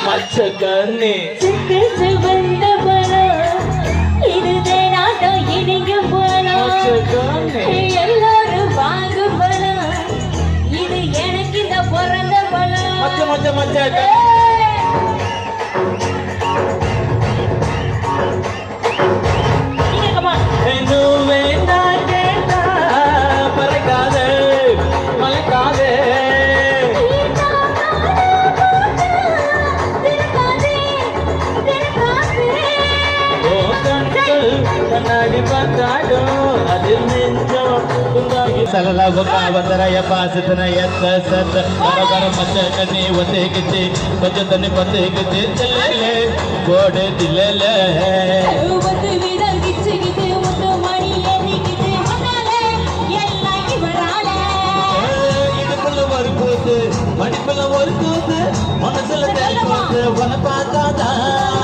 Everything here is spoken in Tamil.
மச்சக்கண்ணே வந்த பலம் இதுதே நாட்டம் இனிங்க போலாம் எல்லாரும் வாங்கு பலம் இது எனக்கு இந்த பிறந்த பலம் மச்ச மச்ச மச்ச சலலாவந்தரைய பாசத்தன எத்த சத்த கரகர மச்ச கண்ணி ஒத்தேகிச்சு கொஞ்சம் தண்ணி பத்தேகிச்சு செல்லே கோடு தில்ல வந்து விதம் கிச்சு கிச்சு முத்து மணி ஏறிக்கிட்டு முன்னாலே எல்லாம் இவராலே இதுக்குள்ள ஒரு கூத்து மடிப்புல ஒரு கூத்து மனசுல தேய்க்கூத்து உன பார்த்தாதான்